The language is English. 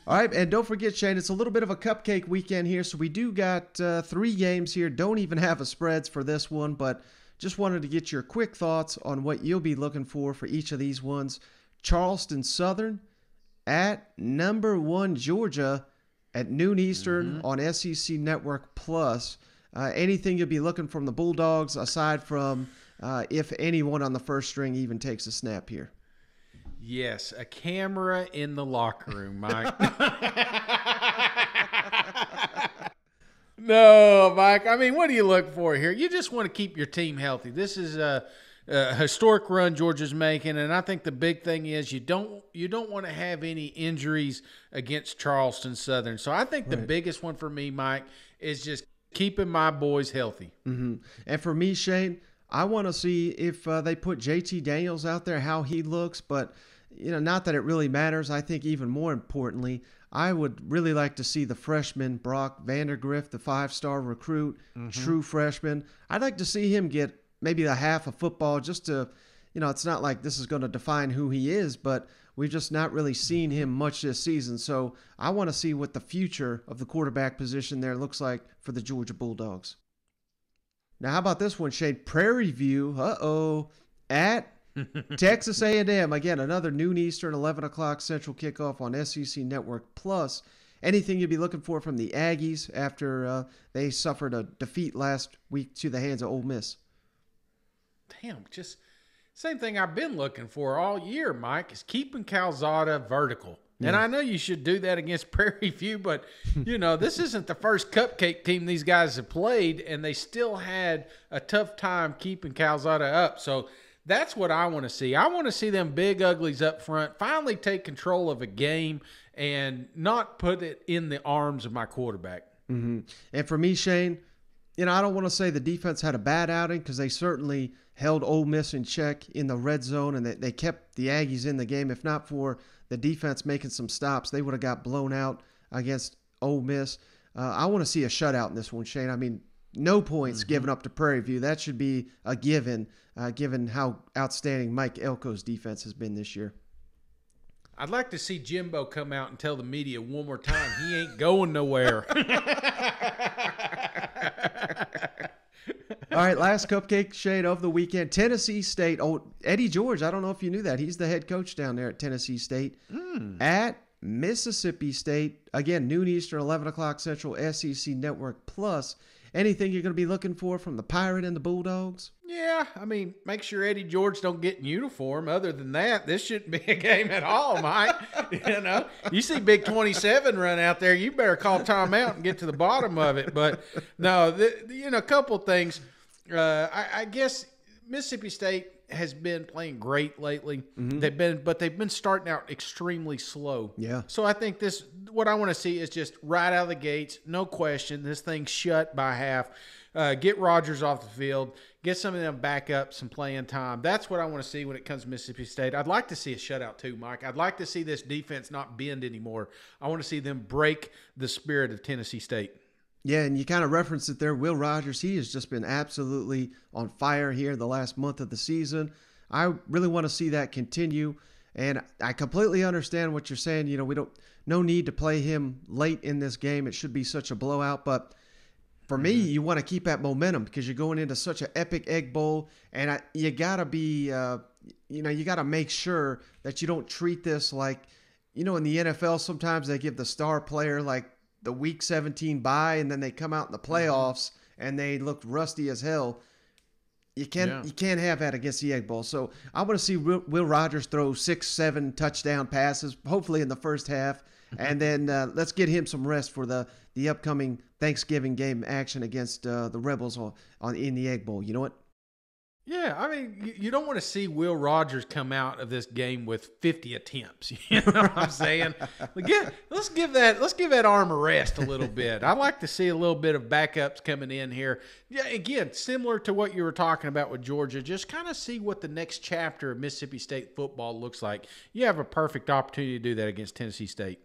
All right, and don't forget, Shane, it's a little bit of a cupcake weekend here, so we do got 3 games here. Don't even have a spreads for this one, but just wanted to get your quick thoughts on what you'll be looking for each of these ones. Charleston Southern at number 1 Georgia at noon Eastern on SEC Network Plus. Anything you'll be looking from the Bulldogs aside from if anyone on the first string even takes a snap here? Yes, a camera in the locker room, Mike. No, Mike. I mean, what do you look for here? You just want to keep your team healthy. This is a historic run Georgia's making, and I think the big thing is you don't want to have any injuries against Charleston Southern. So I think the biggest one for me, Mike, is just keeping my boys healthy. And for me, Shane, I want to see if they put JT Daniels out there, how he looks, but not that it really matters. I think even more importantly, I would really like to see the freshman Brock Vandergrift, the 5-star recruit, true freshman. I'd like to see him get maybe a half of football just to, it's not like this is going to define who he is, but we've just not really seen him much this season. So I want to see what the future of the quarterback position there looks like for the Georgia Bulldogs. Now, how about this one, Shane? Prairie View, at Texas A&M. Again, another noon Eastern, 11 o'clock Central kickoff on SEC Network Plus. Anything you'd be looking for from the Aggies after they suffered a defeat last week to the hands of Ole Miss? Damn, just same thing I've been looking for all year, Mike, is keeping Calzada vertical. And I know you should do that against Prairie View, but, this isn't the first cupcake team these guys have played, and they still had a tough time keeping Calzada up. So that's what I want to see. I want to see them big uglies up front finally take control of a game and not put it in the arms of my quarterback. And for me, Shane, I don't want to say the defense had a bad outing because they certainly held Ole Miss in check in the red zone, and they kept the Aggies in the game. If not for the defense making some stops, they would have got blown out against Ole Miss. I want to see a shutout in this one, Shane. I mean, no points given up to Prairie View. That should be a given, given how outstanding Mike Elko's defense has been this year. I'd like to see Jimbo come out and tell the media one more time he ain't going nowhere. All right, last cupcake shade of the weekend. Tennessee State. Oh, Eddie George, I don't know if you knew that. He's the head coach down there at Tennessee State. At Mississippi State. Again, noon Eastern, 11 o'clock Central, SEC Network Plus. Anything you're going to be looking for from the Pirate and the Bulldogs? Yeah, I mean, make sure Eddie George don't get in uniform. Other than that, this shouldn't be a game at all, Mike. You see Big 27 run out there, you better call timeout and get to the bottom of it. But no, a couple things. I guess Mississippi State has been playing great lately. They've been starting out extremely slow. Yeah. So I think what I want to see is just right out of the gates, no question, this thing shut by half. Get Rogers off the field, get some of them back up, some playing time. That's what I want to see when it comes to Mississippi State. I'd like to see a shutout too, Mike. I'd like to see this defense not bend anymore. I want to see them break the spirit of Tennessee State. Yeah, and you kind of referenced it there. Will Rogers, he has just been absolutely on fire here the last month of the season. I really want to see that continue. And I completely understand what you're saying. No need to play him late in this game. It should be such a blowout. But for me, you want to keep that momentum because you're going into such an epic Egg Bowl. And you got to be, you got to make sure that you don't treat this like, in the NFL, sometimes they give the star player like the week 17 bye, and then they come out in the playoffs and they look rusty as hell. You can't have that against the Egg Bowl. So I want to see Will Rogers throw 6-7 touchdown passes, hopefully in the first half, and then let's get him some rest for the upcoming Thanksgiving game action against the Rebels in the Egg Bowl. You know what? Yeah, I mean, you don't want to see Will Rogers come out of this game with 50 attempts. You know what I'm saying? Let's give that arm a rest a little bit. I'd like to see a little bit of backups coming in here. Yeah, again, similar to what you were talking about with Georgia, just kind of see what the next chapter of Mississippi State football looks like. You have a perfect opportunity to do that against Tennessee State.